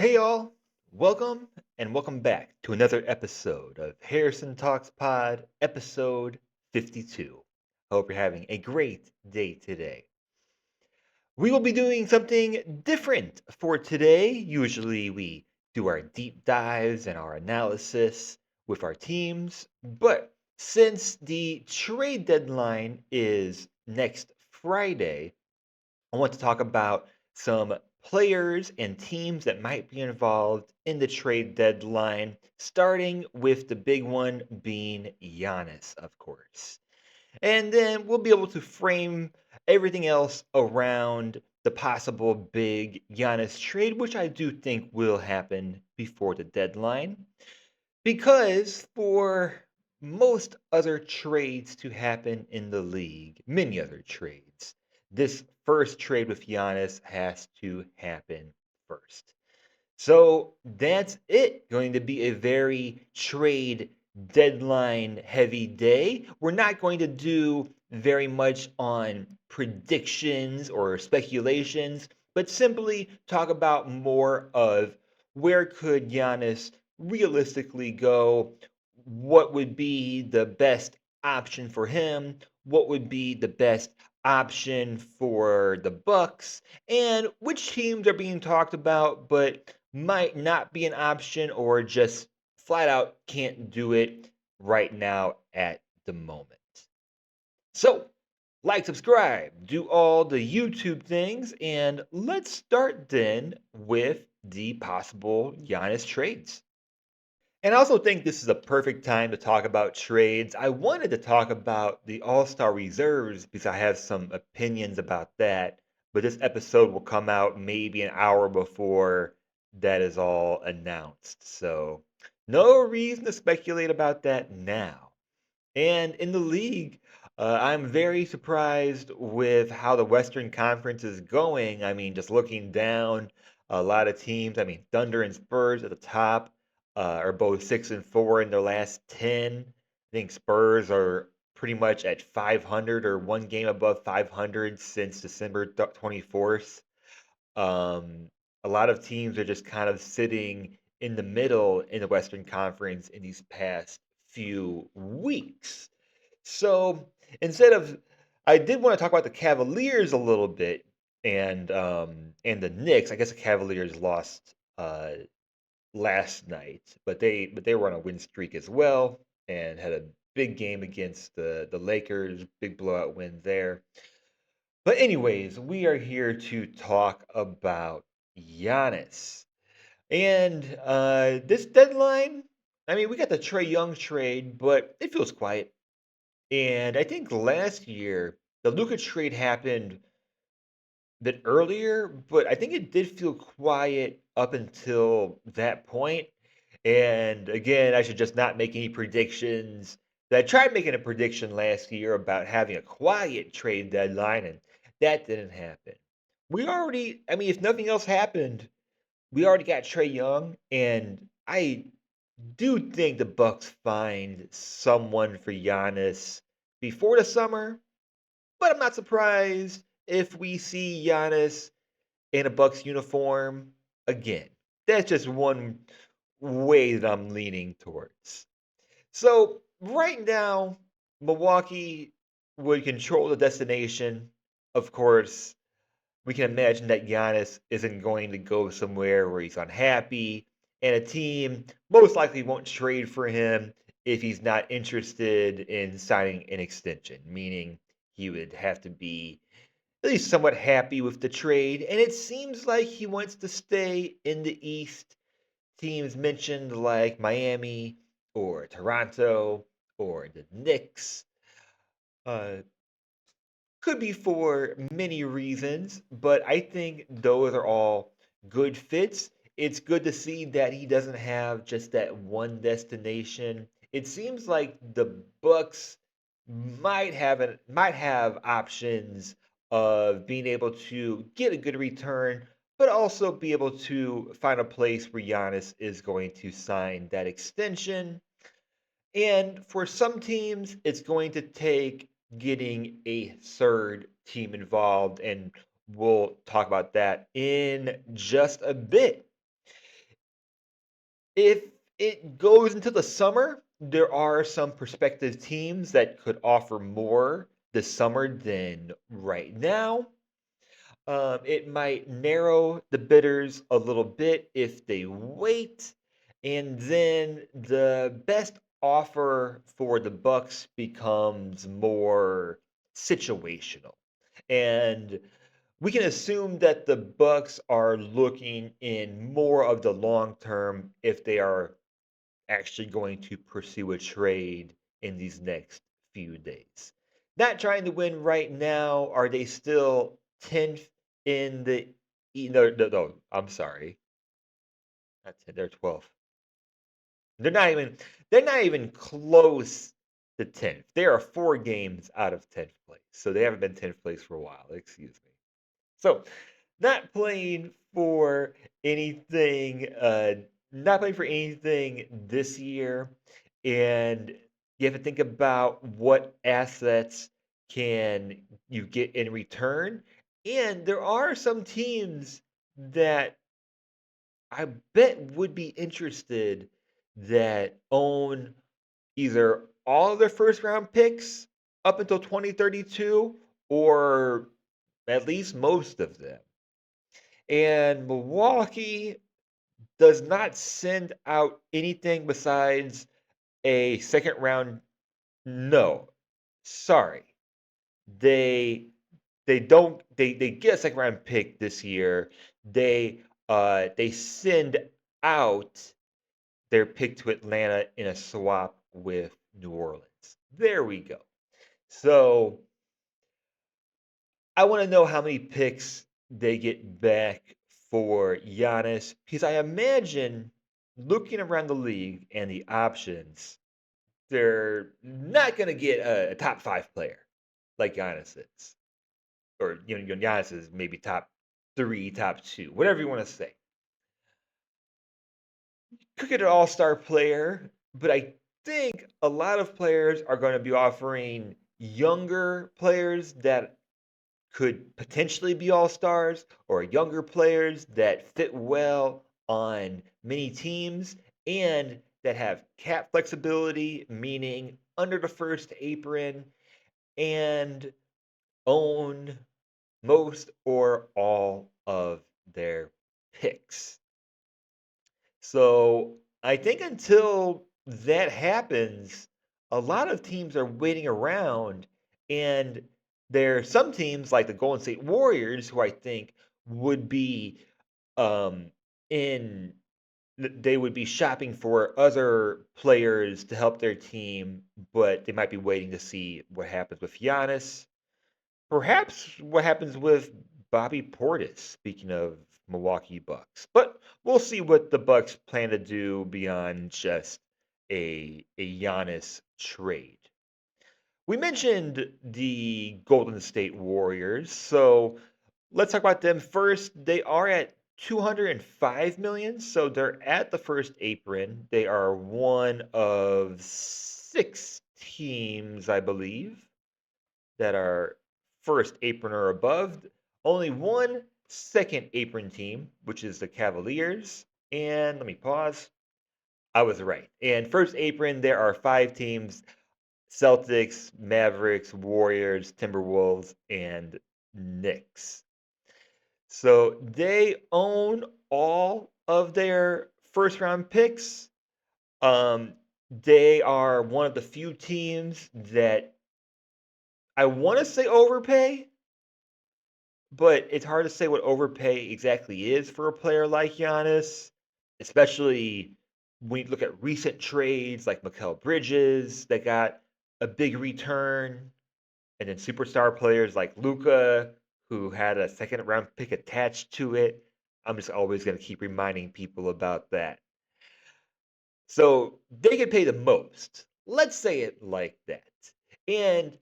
Hey all, welcome back to another episode of Harrison Talks Pod, episode 52. Hope you're having a great day today. We will be doing something different for today. Usually we do our deep dives and our analysis with our teams, but since the trade deadline is next Friday, I want to talk about some players and teams that might be involved in the trade deadline, starting with the big one being Giannis, of course. And then we'll be able to frame everything else around the possible big Giannis trade, which I do think will happen before the deadline. Because for most other trades to happen in the league, many other trades, this first trade with Giannis has to happen first. So that's it. Going to be a very trade deadline heavy day. We're not going to do very much on predictions or speculations, but simply talk about more of where could Giannis realistically go, what would be the best option for him, what would be the best option for the Bucks, and which teams are being talked about but might not be an option or just flat out can't do it right now at the moment. So, like, subscribe, do all the YouTube things, and let's start then with the possible Giannis trades. And I also think this is a perfect time to talk about trades. I wanted to talk about the All Star reserves because I have some opinions about that, but this episode will come out maybe an hour before that is all announced. So, no reason to speculate about that now. And in the league, I'm very surprised with how the Western Conference is going. I mean, just looking down, a lot of teams, I mean, Thunder and Spurs at the top are both 6-4 in their last 10. I think Spurs are pretty much at 500 or one game above 500 since December 24th. Um, a lot of teams are just kind of sitting in the middle in the Western Conference in these past few weeks. So instead of, I did want to talk about the Cavaliers a little bit and the Knicks. I guess the Cavaliers lost last night, but they were on a win streak as well and had a big game against the Lakers, big blowout win there. But anyways, we are here to talk about Giannis. And this deadline, I mean, we got the Trey Young trade, but it feels quiet. And I think last year the Luka trade happened a bit earlier, but I think it did feel quiet up until that point. And again, I should just not make any predictions. I tried making a prediction last year about having a quiet trade deadline, and that didn't happen. We already, I mean, if nothing else happened, we already got Trey Young, and I do think the Bucks find someone for Giannis before the summer, but I'm not surprised if we see Giannis in a Bucks uniform again. That's just one way that I'm leaning towards. So right now, Milwaukee would control the destination. Of course, we can imagine that Giannis isn't going to go somewhere where he's unhappy, and a team most likely won't trade for him if he's not interested in signing an extension, meaning he would have to be at least somewhat happy with the trade. And it seems like he wants to stay in the East. Teams mentioned like Miami or Toronto or the Knicks. Uh, could be for many reasons, but I think those are all good fits. It's good to see that he doesn't have just that one destination. It seems like the Bucks might have options of being able to get a good return, but also be able to find a place where Giannis is going to sign that extension. And for some teams, it's going to take getting a third team involved, and we'll talk about that in just a bit. If it goes into the summer, there are some prospective teams that could offer more this summer than right now. It might narrow the bidders a little bit if they wait, and then the best offer for the Bucks becomes more situational. And we can assume that the Bucks are looking in more of the long term if they are actually going to pursue a trade in these next few days. Not trying to win right now. Are they still 10th in the no, I'm sorry. Not 10, they're 12th. They're not even they're not even close to 10th. They are 4 games out of 10th place. So they haven't been 10th place for a while, excuse me. So, not playing for anything, not playing for anything this year, and you have to think about what assets can you get in return. And there are some teams that I bet would be interested that own either all of their first round picks up until 2032 or at least most of them. And Milwaukee does not send out anything besides a second round. No, sorry. They they get a second round pick this year. They send out their pick to Atlanta in a swap with New Orleans. There we go. So I want to know how many picks they get back for Giannis because I imagine looking around the league and the options, they're not going to get a top 5 player like Giannis is, or Giannis is maybe top 3, top 2, whatever you want to say. Could get an all-star player, but I think a lot of players are going to be offering younger players that could potentially be all stars or younger players that fit well on many teams and that have cap flexibility, meaning under the first apron, and own most or all of their picks. So I think until that happens, a lot of teams are waiting around, and there are some teams like the Golden State Warriors who I think would be um, in. They would be shopping for other players to help their team, but they might be waiting to see what happens with Giannis. Perhaps what happens with Bobby Portis, speaking of Milwaukee Bucks. But we'll see what the Bucks plan to do beyond just a Giannis trade. We mentioned the Golden State Warriors, so let's talk about them first. They are at 205 million, so they're at the first apron. They are one of 6 teams, I believe, that are first apron or above. Only one second apron team, which is the Cavaliers. And let me pause. I was right. And first apron, there are 5 teams: Celtics, Mavericks, Warriors, Timberwolves, and Knicks. So they own all of their first round picks. Um, they are one of the few teams that I want to say overpay, but it's hard to say what overpay exactly is for a player like Giannis, especially when you look at recent trades like Mikal Bridges that got a big return, and then superstar players like Luca who had a second round pick attached to it. I'm just always going to keep reminding people about that. So they get paid the most. Let's say it like that. And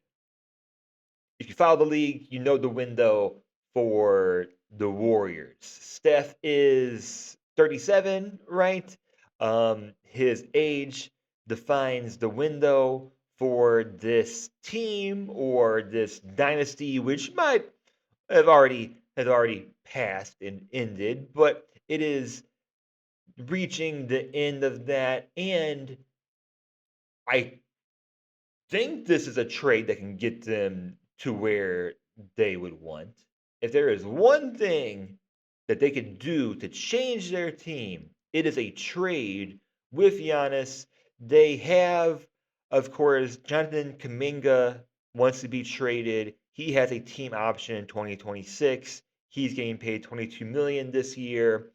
if you follow the league, you know the window for the Warriors. Steph is 37, right? His age defines the window for this team or this dynasty, which might have already passed and ended, but it is reaching the end of that, and I think this is a trade that can get them to where they would want. If there is one thing that they could do to change their team, it is a trade with Giannis. They have, of course, Jonathan Kuminga wants to be traded. He has a team option in 2026. He's getting paid 22 million this year.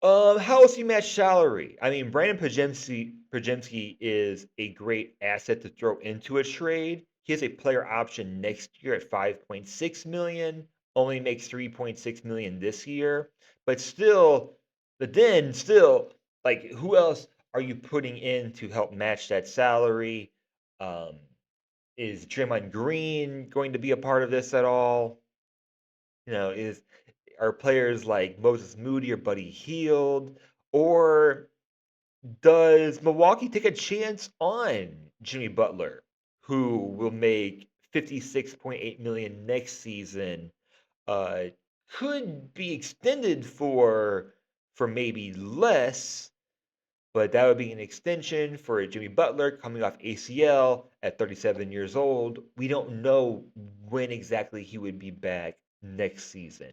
How else do you match salary? I mean, Brandon Pajemski is a great asset to throw into a trade. He has a player option next year at 5.6 million, only makes 3.6 million this year. But still, like who else are you putting in to help match that salary? Um, is Draymond Green going to be a part of this at all? Is are players like Moses Moody or Buddy Hield, or does Milwaukee take a chance on Jimmy Butler, who will make 56.8 million next season? Uh, could be extended for maybe less, but that would be an extension for Jimmy Butler coming off ACL at 37 years old. We don't know when exactly he would be back next season.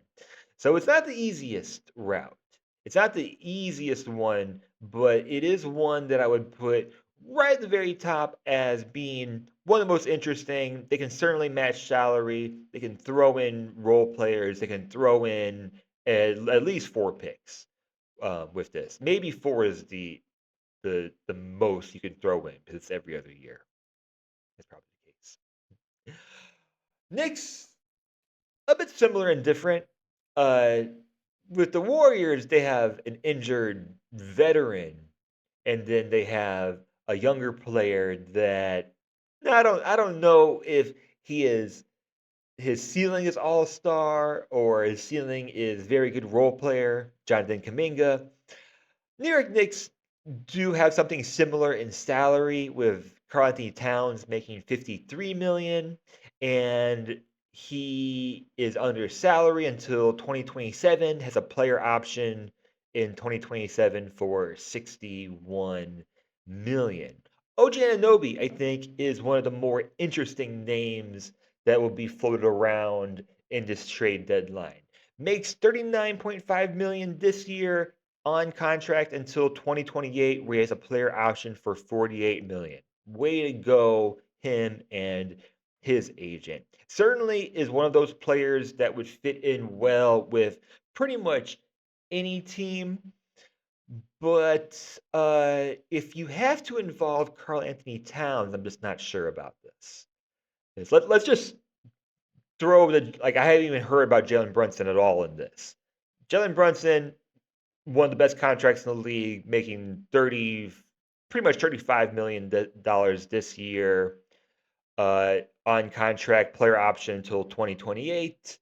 So it's not the easiest route. It's not the easiest one, but it is one that I would put right at the very top as being one of the most interesting. They can certainly match salary. They can throw in role players. They can throw in at least 4 picks with this. Maybe four is the most you can throw in because it's every other year. That's probably the case. Knicks, a bit similar and different. Uh, with the Warriors, they have an injured veteran, and then they have a younger player that I don't know if he is his ceiling is all star or his ceiling is very good role player. Jonathan Kaminga. New York Knicks do have something similar in salary with Karl Anthony Towns making 53 million, and he is under salary until 2027, has a player option in 2027 for 61 million. OG Anunoby, I think, is one of the more interesting names that will be floated around in this trade deadline. Makes 39.5 million this year, on contract until 2028, where he has a player option for 48 million. Way to go, him and his agent. Certainly is one of those players that would fit in well with pretty much any team. But if you have to involve Karl Anthony Towns, I'm just not sure about this. Let's just throw I haven't even heard about Jalen Brunson at all in this. Jalen Brunson, one of the best contracts in the league, making pretty much $35 million this year, on contract, player option until 2028.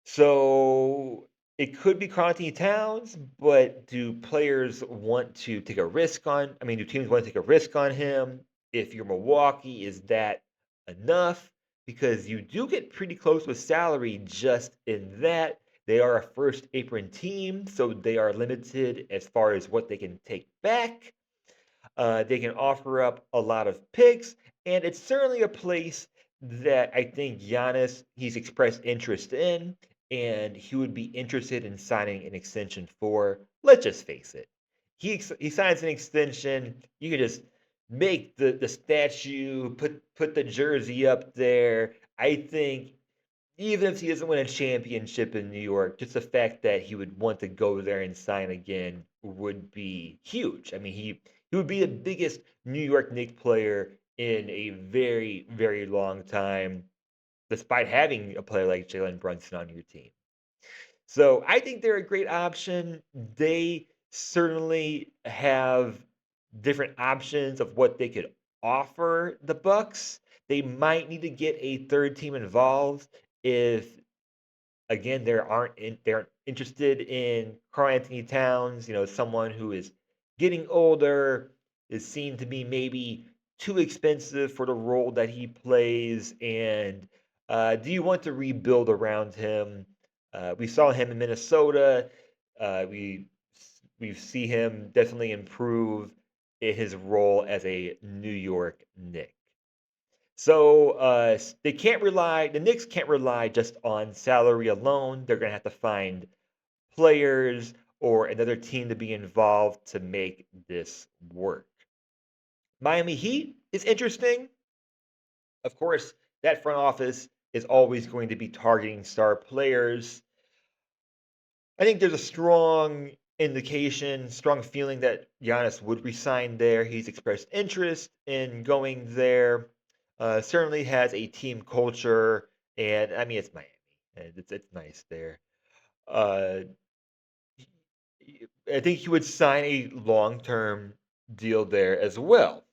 So it could be Carl Towns, but do players want to take a risk on? I mean, do teams want to take a risk on him? If you're Milwaukee, is that enough? Because you do get pretty close with salary just in that. They are a first apron team, so they are limited as far as what they can take back. They can offer up a lot of picks, and it's certainly a place that I think Giannis he's expressed interest in, and he would be interested in signing an extension for. Let's just face it, he signs an extension. You can just make the statue, put the jersey up there. I think even if he doesn't win a championship in New York, just the fact that he would want to go there and sign again would be huge. I mean, he would be the biggest New York Knicks player in a very, very long time, despite having a player like Jalen Brunson on your team. So I think they're a great option. They certainly have different options of what they could offer the Bucks. They might need to get a third team involved if again they aren't interested in Karl Anthony Towns, someone who is getting older, is seen to be maybe too expensive for the role that he plays, and do you want to rebuild around him? We saw him in Minnesota. We we see him definitely improve in his role as a New York Knick. So the Knicks can't rely just on salary alone. They're going to have to find players or another team to be involved to make this work. Miami Heat is interesting. Of course, that front office is always going to be targeting star players. I think there's a strong indication, strong feeling that Giannis would resign there. He's expressed interest in going there. Certainly has a team culture, and I mean it's Miami, and it's nice there. Uh, I think he would sign a long-term deal there as well.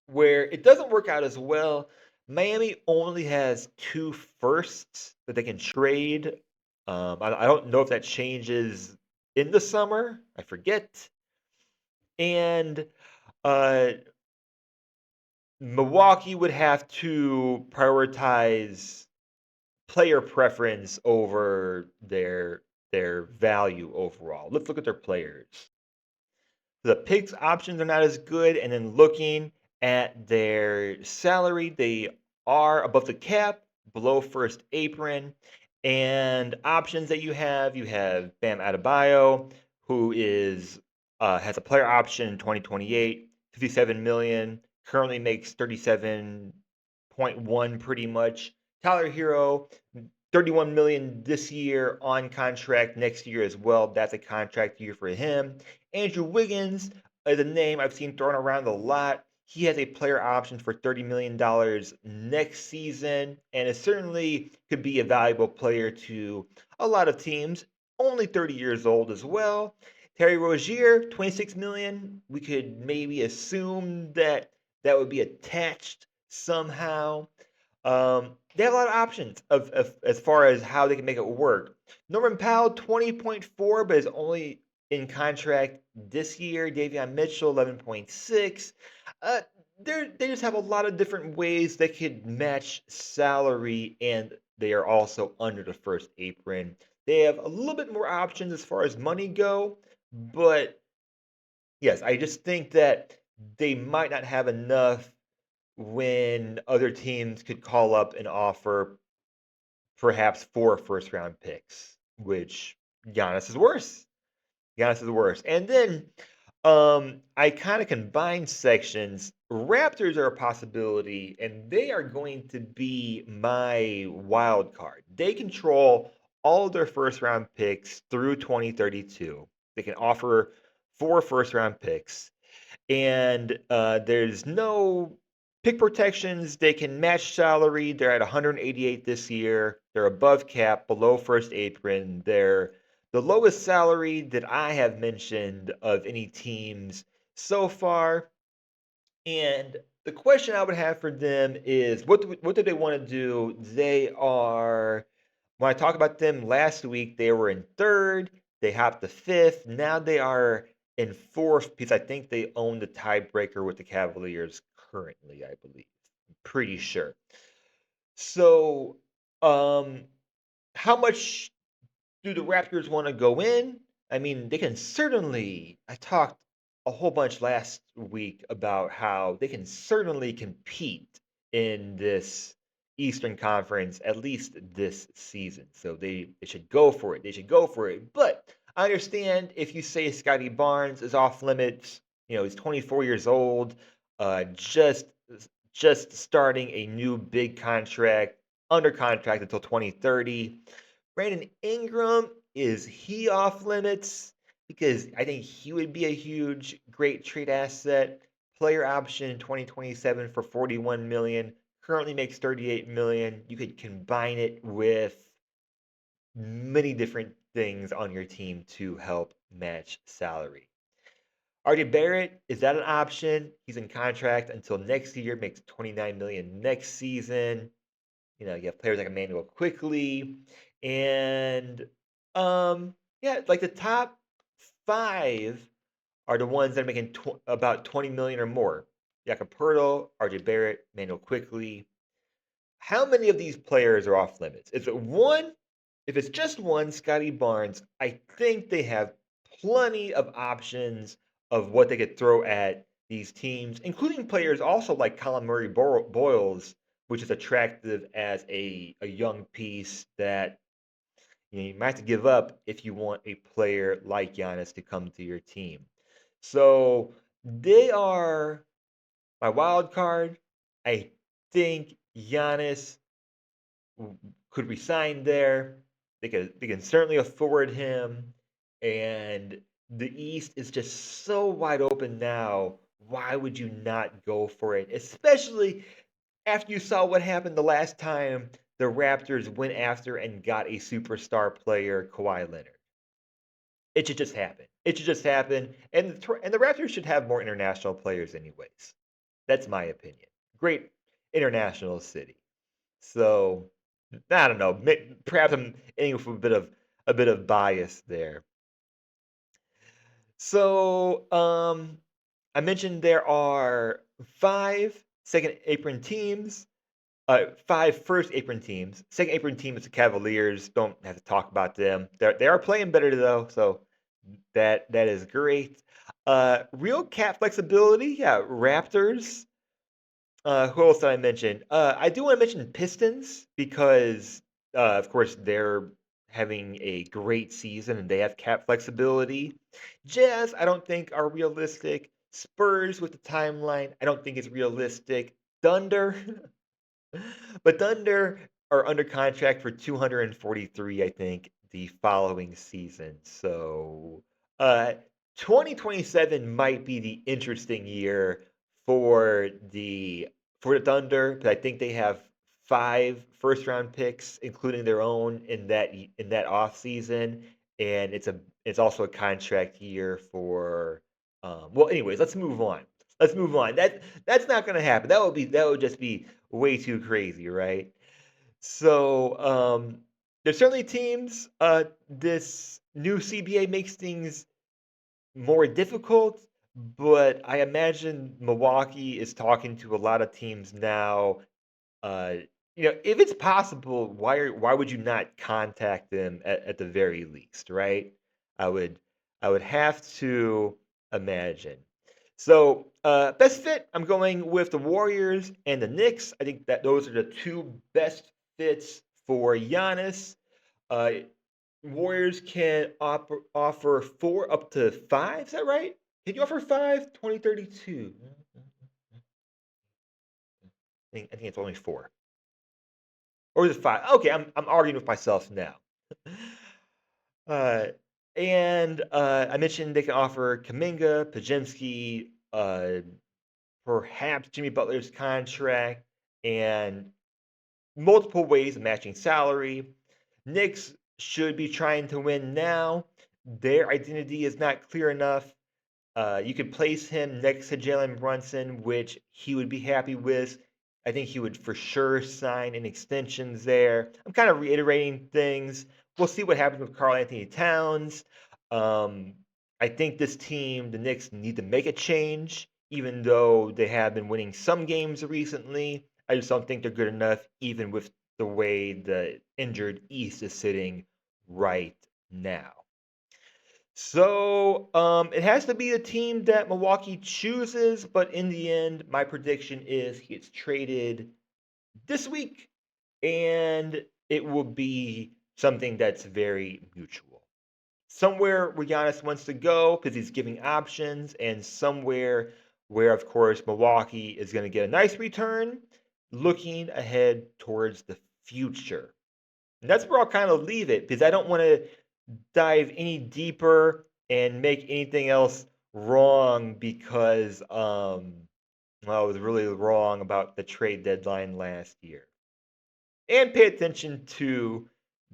Where it doesn't work out as well, Miami only has two firsts that they can trade. I don't know if that changes in the summer. I forget. And uh, Milwaukee would have to prioritize player preference over their value overall. Let's look at their players. The picks options are not as good. And then looking at their salary, they are above the cap, below first apron. And options that you have Bam Adebayo, who is has a player option in 2028, 57 million, currently makes 37.1 pretty much. Tyler Hero, 31 million this year on contract next year as well. That's a contract year for him. Andrew Wiggins is a name I've seen thrown around a lot. He has a player option for $30 million next season, and it certainly could be a valuable player to a lot of teams. Only 30 years old as well. Terry Rozier, 26 million. We could maybe assume that that would be attached somehow. They have a lot of options of as far as how they can make it work. Norman Powell, 20.4, but is only in contract this year. Davion Mitchell, 11.6. Uh, they just have a lot of different ways they could match salary, and they are also under the first apron. They have a little bit more options as far as money go, but yes, I just think that they might not have enough when other teams could call up and offer perhaps 4 first round picks, which Giannis is worse. Giannis is worse. And then I kind of combine sections. Raptors are a possibility, and they are going to be my wild card. They control all of their first round picks through 2032. They can offer 4 first round picks and there's no pick protections. They can match salary. They're at 188 this year. They're above cap, below first apron. They're the lowest salary that I have mentioned of any teams so far. And the question I would have for them is what do they want to do? They are when I talked about them last week, they were in third. They hopped to fifth. Now they are in fourth because I think they own the tiebreaker with the Cavaliers currently, I believe. Pretty sure. So, um, how much do the Raptors want to go in? I mean, they can certainly. I talked a whole bunch last week about how they can certainly compete in this Eastern Conference, at least this season. So they should go for it. They should go for it. But I understand if you say Scotty Barnes is off limits, he's 24 years old, uh, just just starting a new big contract, under contract until 2030. Brandon Ingram, is he off limits? Because I think he would be a huge, great trade asset. Player option in 2027 for 41 million. Currently makes 38 million. You could combine it with many different things on your team to help match salary. RJ Barrett, is that an option? He's in contract until next year, makes 29 million next season. You have players like Emmanuel Quickly, and yeah, like the top 5 are the ones that are making about 20 million or more. Jakob Poeltl, RJ Barrett, Emmanuel Quickly. How many of these players are off limits? Is it one? If it's just one, Scotty Barnes, I think they have plenty of options of what they could throw at these teams, including players also like Colin Murray Boyles, which is attractive as a young piece that you might have to give up if you want a player like Giannis to come to your team. So they are my wild card. I think Giannis could resign there. They can certainly afford him, and the East is just so wide open now. Why would you not go for it? Especially after you saw what happened the last time the Raptors went after and got a superstar player, Kawhi Leonard. It should just happen. It should just happen, and the Raptors should have more international players, anyways. That's my opinion. Great international city. So I don't know. Perhaps I'm aiming for a bit of bias there. So I mentioned there are five second apron teams, five first apron teams. Second apron team is the Cavaliers. Don't have to talk about them. They are playing better though, so that is great. Real cap flexibility, yeah. Raptors. Who else did I mention? I do want to mention Pistons because, of course, they're having a great season and they have cap flexibility. Jazz, I don't think are realistic. Spurs with the timeline, I don't think is realistic. Thunder, but Thunder are under contract for 243, I think, the following season. So, uh, 2027 might be the interesting year for the for the Thunder, but I think they have five first round picks, including their own in that off season, and it's also a contract year for. Well, anyways, let's move on. Let's move on. That's not going to happen. That would just be way too crazy, right? So there's certainly teams. This new CBA makes things more difficult, but I imagine Milwaukee is talking to a lot of teams now. Uh, if it's possible, why would you not contact them at the very least, right? I would I would have to imagine. So best fit, I'm going with the Warriors and the Knicks. I think that those are the two best fits for Giannis. Uh, Warriors can offer four up to five. Is that right? Can you offer five? 2032. I think it's only four. Or is it five? Okay, I'm arguing with myself now. Uh, and I mentioned they can offer Kaminga, Pajemski, perhaps Jimmy Butler's contract, and multiple ways of matching salary. Knicks should be trying to win now. Their identity is not clear enough. You could place him next to Jalen Brunson, which he would be happy with. I think he would for sure sign an extensions there. I'm kind of reiterating things. We'll see what happens with Karl Anthony Towns. Um, I think this team, the Knicks, need to make a change, even though they have been winning some games recently. I just don't think they're good enough, even with the way the injured East is sitting right now. So it has to be a team that Milwaukee chooses, but in the end, my prediction is he gets traded this week, and it will be something that's very mutual. Somewhere where Giannis wants to go because he's giving options, and somewhere where, of course, Milwaukee is going to get a nice return, looking ahead towards the future. And that's where I'll kind of leave it because I don't want to dive any deeper and make anything else wrong because I was really wrong about the trade deadline last year. And pay attention to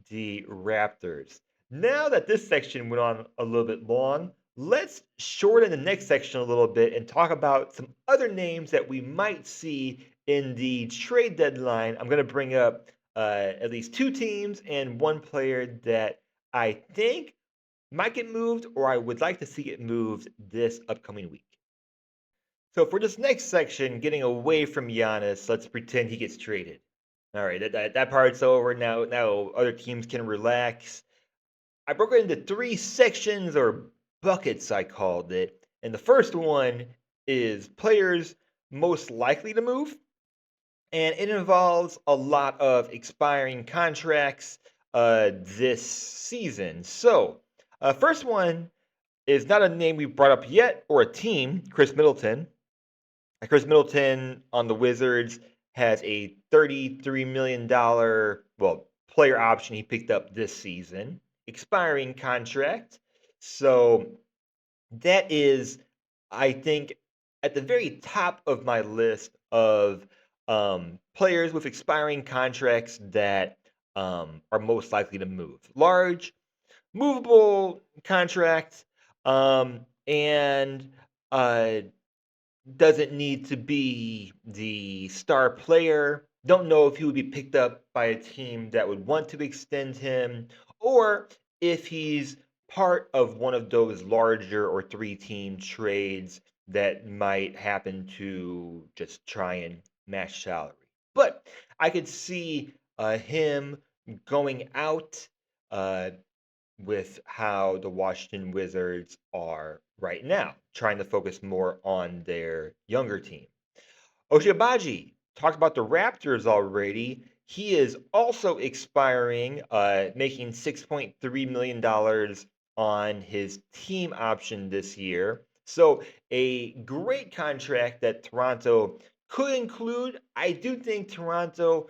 the Raptors. Now that this section went on a little bit long, let's shorten the next section a little bit and talk about some other names that we might see in the trade deadline. I'm going to bring up at least two teams and one player that I think might get moved or I would like to see it moved this upcoming week. So for this next section, getting away from Giannis, let's pretend he gets traded. All right, that part's over now. Now other teams can relax. I broke it into three sections or buckets, I called it. And the first one is players most likely to move. And it involves a lot of expiring contracts this season. So, first one is not a name we brought up yet or a team, Chris Middleton. Chris Middleton on the Wizards has a $33 million, well, player option he picked up this season, expiring contract. So that is, I think, at the very top of my list of players with expiring contracts that are most likely to move. Large, movable contracts, and doesn't need to be the star player. Don't know if he would be picked up by a team that would want to extend him, or if he's part of one of those larger or three-team trades that might happen to just try and match salary. But I could see him going out uh, with how the Washington Wizards are right now, trying to focus more on their younger team. Oshibaji talked about the Raptors already. He is also expiring, making $6.3 million on his team option this year. So, a great contract that Toronto could include. I do think Toronto,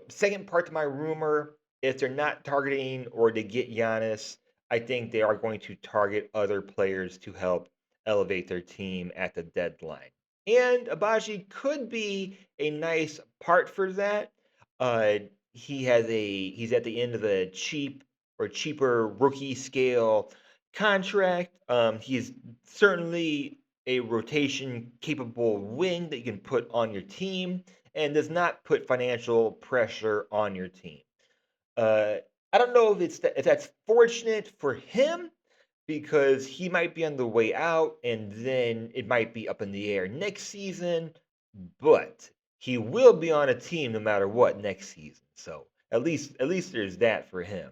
second part to my rumor, if they're not targeting or they get Giannis, I think they are going to target other players to help elevate their team at the deadline. And Abaji could be a nice part for that. Uh, he's at the end of a cheaper rookie scale contract. He's certainly a rotation capable wing that you can put on your team and does not put financial pressure on your team. Uh, I don't know if that's fortunate for him because he might be on the way out and then it might be up in the air next season, but he will be on a team no matter what next season. So at least there's that for him.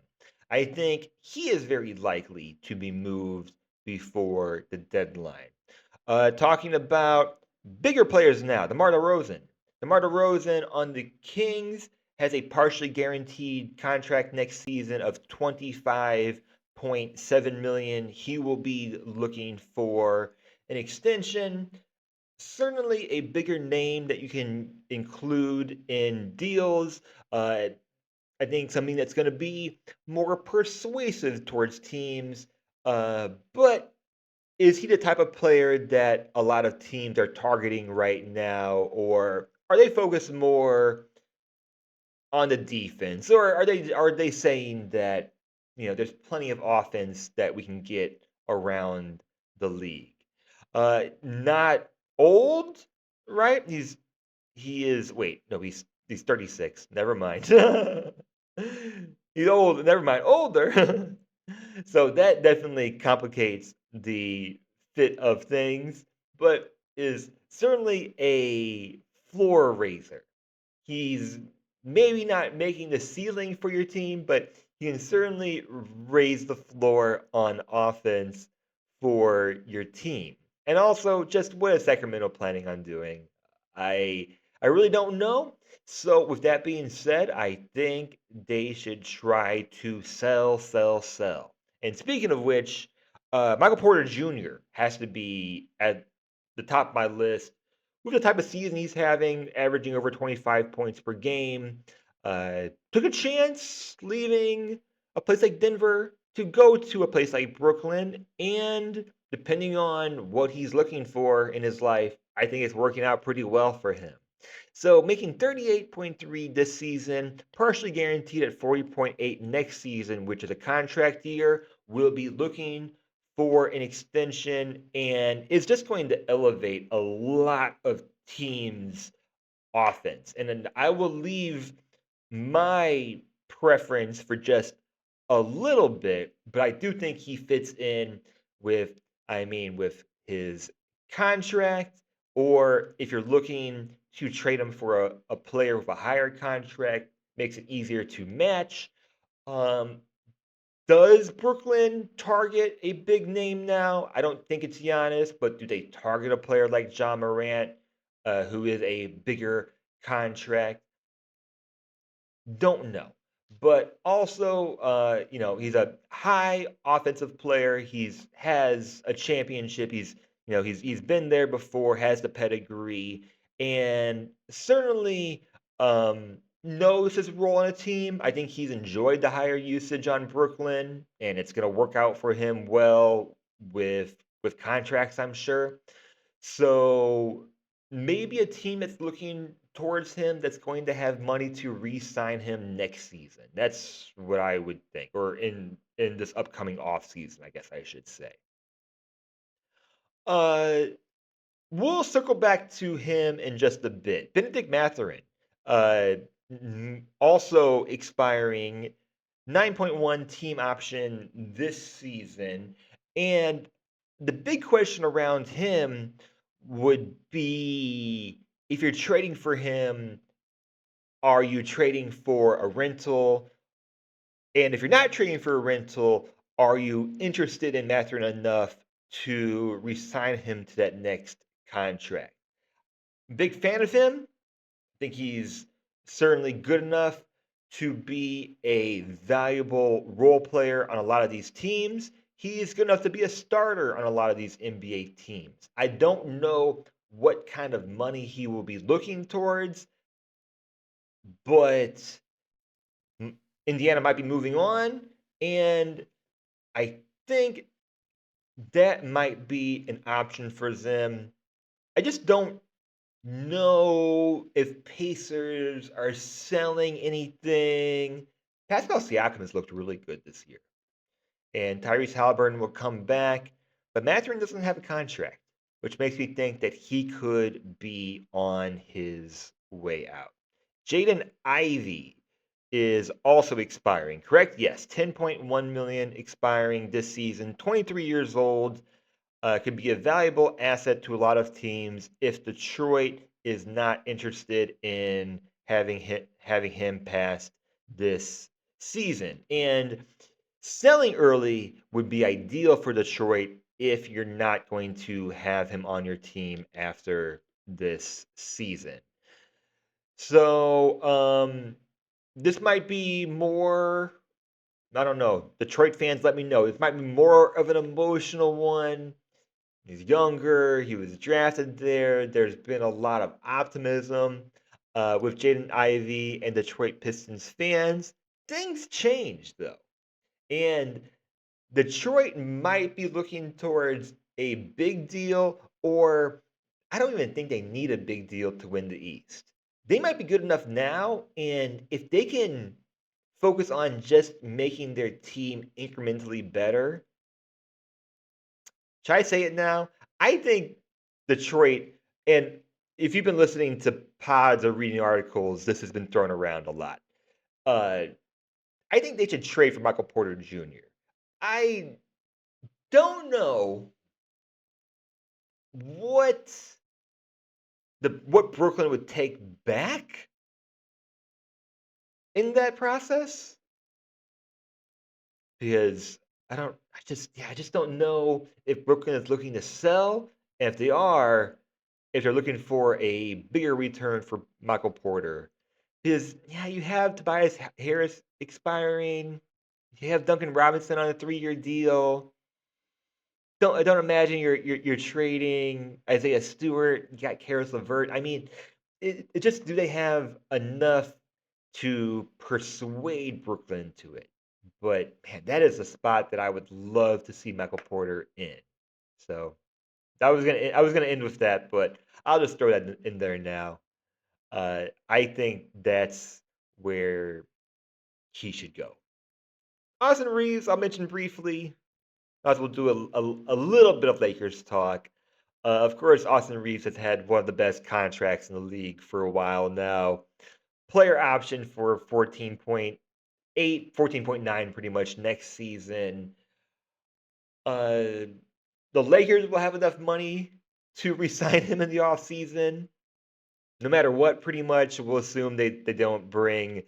I think he is very likely to be moved before the deadline. Talking about bigger players now, DeMar DeRozan. DeMar DeRozan on the Kings has a partially guaranteed contract next season of 25.7 million. He will be looking for an extension. Certainly a bigger name that you can include in deals. I think something that's going to be more persuasive towards teams. But is he the type of player that a lot of teams are targeting right now, or are they focused more on the defense, or are they saying that there's plenty of offense that we can get around the league? Not old, right? He is. Wait, no, he's 36. Never mind. He's old. Never mind. Older. So that definitely complicates the fit of things, but is certainly a floor raiser. He's maybe not making the ceiling for your team, but he can certainly raise the floor on offense for your team. And also, just what is Sacramento planning on doing? I I really don't know. So, with that being said, I think they should try to sell, sell, sell. And speaking of which, Michael Porter Jr. has to be at the top of my list with the type of season he's having, averaging over 25 points per game. Took a chance leaving a place like Denver to go to a place like Brooklyn. And depending on what he's looking for in his life, I think it's working out pretty well for him. So making 38.3 this season, partially guaranteed at 40.8 next season, which is a contract year, will be looking for an extension and is just going to elevate a lot of teams' offense. And then I will leave my preference for just a little bit, but I do think he fits in with, with his contract, or if you're looking to trade him for a player with a higher contract, makes it easier to match. Um, Does Brooklyn target a big name now? I don't think it's Giannis, but do they target a player like John Morant, who is a bigger contract? Don't know. But also, he's a high offensive player. He's has a championship. He's been there before, has the pedigree, and certainly knows his role on a team. I think he's enjoyed the higher usage on Brooklyn, and it's going to work out for him well with contracts, I'm sure. So maybe a team that's looking towards him that's going to have money to re-sign him next season. That's what I would think, or in this upcoming off season, I guess I should say. Uh, we'll circle back to him in just a bit. Benedict Mathurin, uh, also expiring 9.1 team option this season, and the big question around him would be if you're trading for him, are you trading for a rental? And if you're not trading for a rental, are you interested in Mathurin enough to re-sign him to that next contract? Big fan of him. Think he's certainly good enough to be a valuable role player on a lot of these teams. He's good enough to be a starter on a lot of these NBA teams. I don't know what kind of money he will be looking towards, but Indiana might be moving on, and I think that might be an option for them. I just don't know if Pacers are selling anything. Pascal Siakam has looked really good this year, and Tyrese Halliburton will come back, but Mathurin doesn't have a contract, which makes me think that he could be on his way out. Jaden Ivey is also expiring, correct? Yes, 10.1 million expiring this season. 23 years old, could be a valuable asset to a lot of teams if Detroit is not interested in having him past this season. And selling early would be ideal for Detroit if you're not going to have him on your team after this season. So this might be more. I don't know. Detroit fans, let me know. This might be more of an emotional one. He's younger. He was drafted there. There's been a lot of optimism with Jaden Ivey and Detroit Pistons fans. Things changed though, and Detroit might be looking towards a big deal, or I don't even think they need a big deal to win the East. They might be good enough now, and if they can focus on just making their team incrementally better, should I say it now? I think Detroit, and if you've been listening to pods or reading articles, this has been thrown around a lot. Uh, I think they should trade for Michael Porter Jr. I don't know what what Brooklyn would take back in that process because I just don't know if Brooklyn is looking to sell, and if they are, if they're looking for a bigger return for Michael Porter. Because yeah, you have Tobias Harris expiring, you have Duncan Robinson on a 3-year deal. I don't imagine you're trading Isaiah Stewart. You got Karis LeVert. I mean, it just do they have enough to persuade Brooklyn to it? But man, that is a spot that I would love to see Michael Porter in. So I was gonna end with that, but I'll just throw that in there now. I think that's where he should go. Austin Reeves, I'll mention briefly. As we'll do a little bit of Lakers talk. Of course, Austin Reeves has had one of the best contracts in the league for a while now. Player option for 14.8, 14.9 pretty much next season. Uh, the Lakers will have enough money to resign him in the offseason. No matter what, pretty much, we'll assume they don't bring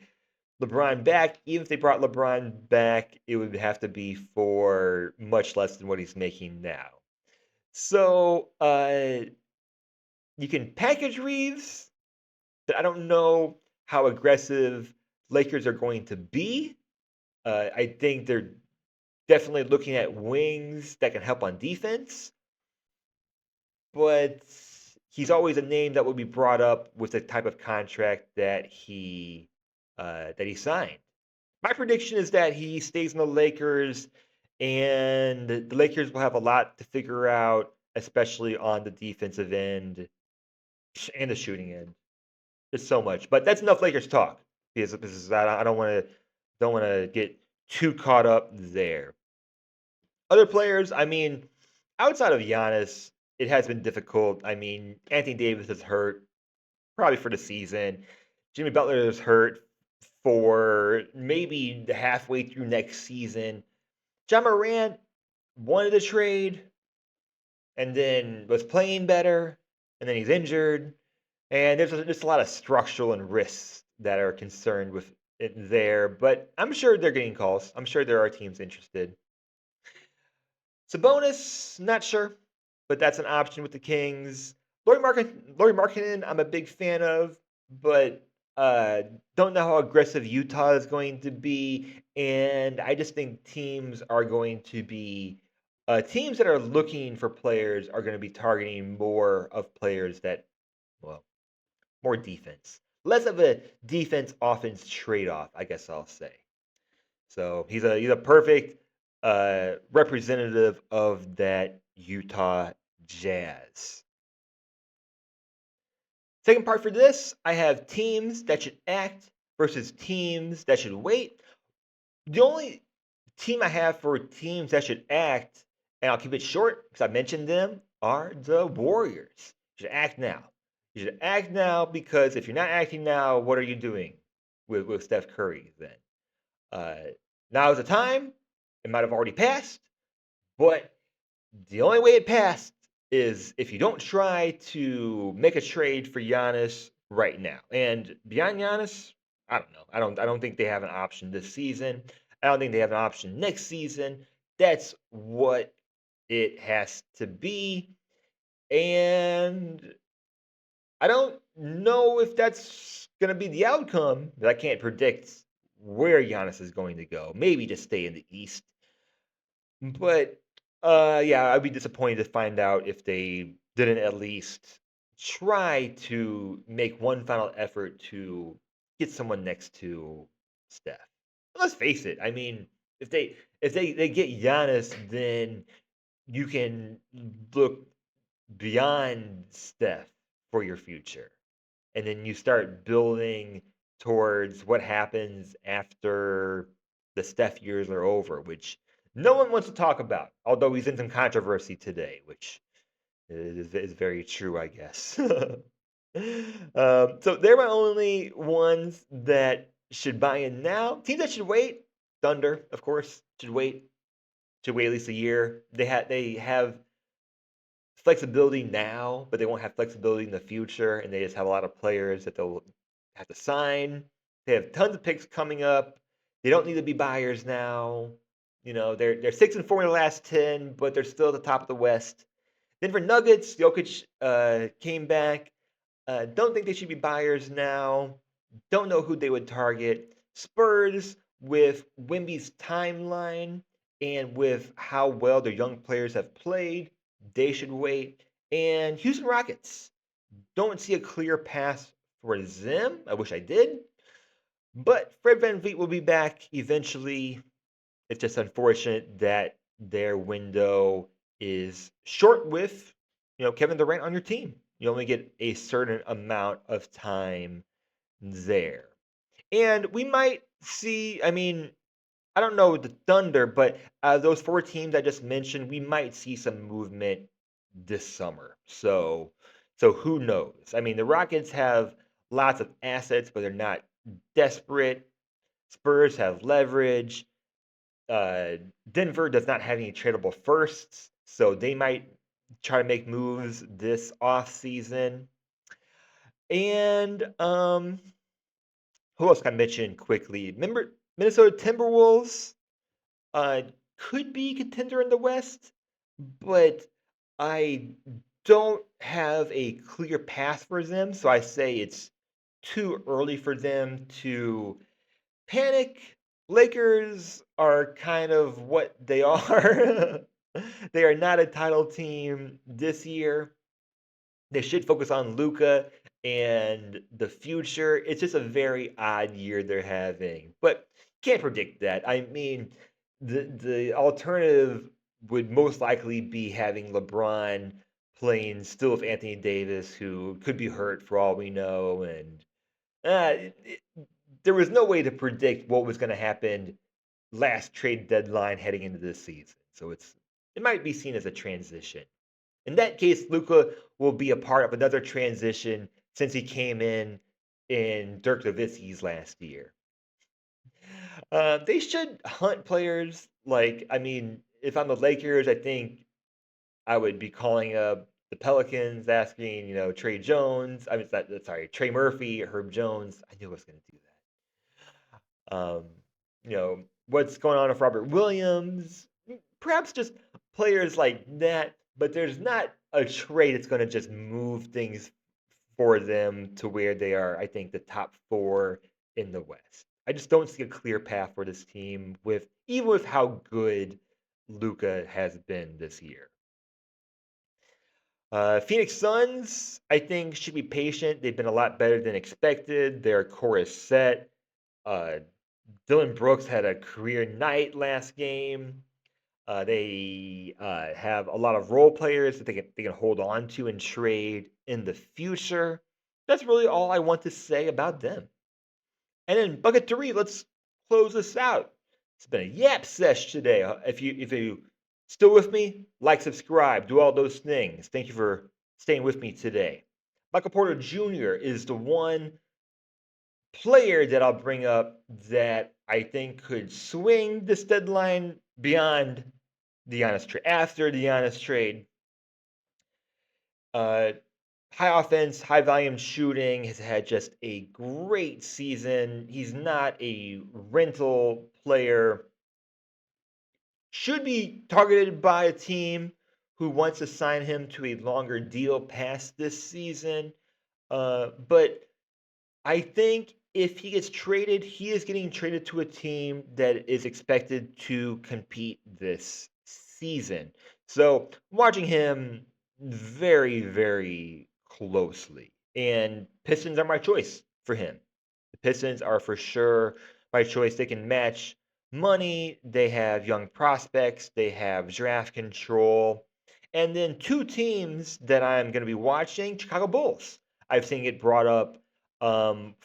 LeBron back. Even if they brought LeBron back, it would have to be for much less than what he's making now. So you can package Reeves, but I don't know how aggressive Lakers are going to be. I think they're definitely looking at wings that can help on defense, but he's always a name that will be brought up with the type of contract that he signed. My prediction is that he stays in the Lakers, and the Lakers will have a lot to figure out, especially on the defensive end and the shooting end. There's so much, but that's enough Lakers talk because I don't want to get too caught up there. Other players, I mean, outside of Giannis, it has been difficult. I mean, Anthony Davis is hurt, probably for the season. Jimmy Butler is hurt for maybe the halfway through next season. John Morant wanted to trade and then was playing better, and then he's injured. And there's just a lot of structural and risks that are concerned with it there. But I'm sure they're getting calls. I'm sure there are teams interested. Sabonis, not sure, but that's an option with the Kings. Laurie Markkinen, I'm a big fan of, but don't know how aggressive Utah is going to be, and I just think teams that are looking for players are going to be targeting more of players that, well, more defense, less of a defense offense trade off, I guess I'll say. So he's a perfect representative of that Utah Jazz. Second part for this, I have teams that should act versus teams that should wait. The only team I have for teams that should act, and I'll keep it short because I mentioned them, are the Warriors. You should act now. You should act now because if you're not acting now, what are you doing with Steph Curry then? Uh, Now is the time. It might have already passed, but the only way it passed is if you don't try to make a trade for Giannis right now. And beyond Giannis, I don't know. I don't think they have an option this season. I don't think they have an option next season. That's what it has to be. And I don't know if that's going to be the outcome. I can't predict where Giannis is going to go. Maybe just stay in the East. But yeah, I'd be disappointed to find out if they didn't at least try to make one final effort to get someone next to Steph. Let's face it. I mean, if they get Giannis, then you can look beyond Steph for your future. And then you start building towards what happens after the Steph years are over, which no one wants to talk about, although he's in some controversy today, which is very true, I guess. So they're my only ones that should buy in now. Teams that should wait, Thunder, of course, should wait at least a year. They have flexibility now, but they won't have flexibility in the future, and they just have a lot of players that they'll have to sign. They have tons of picks coming up. They don't need to be buyers now. They're 6-4 in the last 10, but they're still at the top of the West. Denver Nuggets, Jokic came back. Don't think they should be buyers now. Don't know who they would target. Spurs, with Wemby's timeline and with how well their young players have played, they should wait. And Houston Rockets, don't see a clear path for them. I wish I did. But Fred VanVleet will be back eventually. It's just unfortunate that their window is short with, Kevin Durant on your team. You only get a certain amount of time there. And we might see, I mean, I don't know the Thunder, but those four teams I just mentioned, we might see some movement this summer. So who knows? I mean, the Rockets have lots of assets, but they're not desperate. Spurs have leverage. Uh, Denver does not have any tradable firsts, so they might try to make moves this off season. And Who else can I mention quickly? Remember Minnesota Timberwolves? Uh, could be contender in the West, but I don't have a clear path for them, so I say it's too early for them to panic. Lakers are kind of what they are. They are not a title team this year. They should focus on Luca and the future. It's just a very odd year they're having, but can't predict that. I mean, the alternative would most likely be having LeBron playing still with Anthony Davis, who could be hurt for all we know, and there was no way to predict what was going to happen last trade deadline heading into this season. So it might be seen as a transition. In that case, Luca will be a part of another transition since he came in Dirk Nowitzki's last year. They should hunt players. Like, I mean, if I'm the Lakers, I think I would be calling up the Pelicans, asking, Trey Jones. I mean, sorry, Trey Murphy, Herb Jones. I knew I was going to do that. What's going on with Robert Williams? Perhaps just players like that, but there's not a trade that's going to just move things for them to where they are, I think, the top four in the West. I just don't see a clear path for this team with even with how good Luca has been this year. Phoenix Suns, I think, should be patient. They've been a lot better than expected. Their core is set. Uh, Dylan Brooks had a career night last game. They have a lot of role players that they can hold on to and trade in the future. That's really all I want to say about them. And then bucket three, let's close this out. It's been a yap sesh today. If you still with me, like, subscribe, do all those things. Thank you for staying with me today. Michael Porter Jr. is the one player that I'll bring up that I think could swing this deadline beyond the Giannis trade. After the Giannis trade, uh, high offense, high volume shooting, has had just a great season. He's not a rental player. Should be targeted by a team who wants to sign him to a longer deal past this season. But I think if he gets traded, he is getting traded to a team that is expected to compete this season. So watching him very, very closely. And Pistons are my choice for him. The Pistons are for sure my choice. They can match money, they have young prospects, they have draft control. And then two teams that I'm going to be watching Chicago Bulls. I've seen it brought up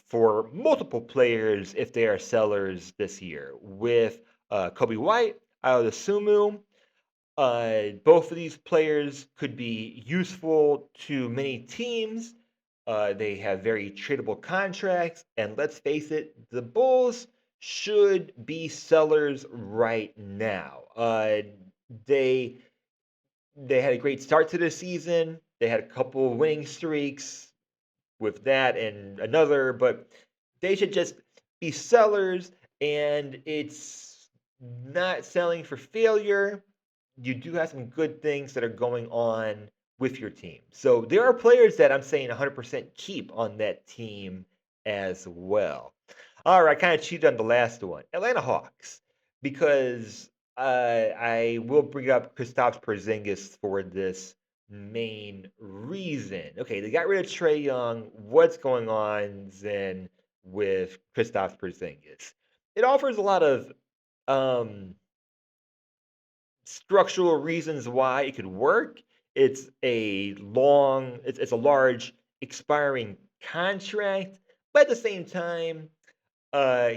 for multiple players if they are sellers this year. With Kobe White, Aodosumu, both of these players could be useful to many teams. They have very tradable contracts, and let's face it, the Bulls should be sellers right now. They they had a great start to the season. They had a couple winning streaks with that and another, but they should just be sellers, and it's not selling for failure. You do have some good things that are going on with your team. So there are players that I'm saying 100% keep on that team as well. All right, I kind of cheated on the last one. Atlanta Hawks, because I will bring up Kristaps Porzingis for this main reason. Okay, they got rid of Trey Young. What's going on then with Kristaps Porzingis? It offers a lot of um, structural reasons why it could work. It's a large expiring contract, but at the same time,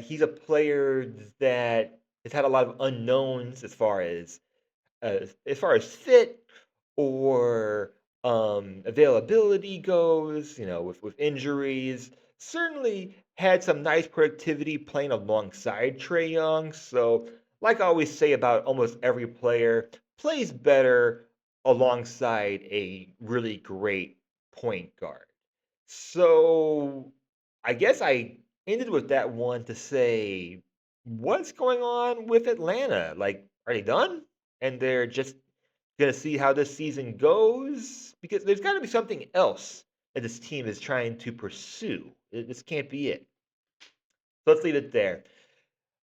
he's a player that has had a lot of unknowns as far as fit or availability goes, with injuries. Certainly had some nice productivity playing alongside Trey Young. So, like I always say about almost every player, plays better alongside a really great point guard. So, I guess I ended with that one to say, what's going on with Atlanta? Like, are they done? And they're just gonna see how this season goes? Because there's got to be something else that this team is trying to pursue. This can't be it. So let's leave it there.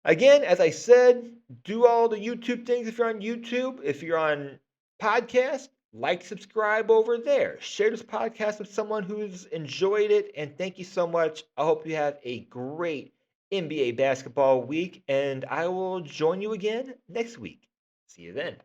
Again, as I said, do all the YouTube things if you're on YouTube. If you're on podcast, like, subscribe over there. Share this podcast with someone who's enjoyed it. And thank you so much. I hope you have a great NBA basketball week. And I will join you again next week. See you then.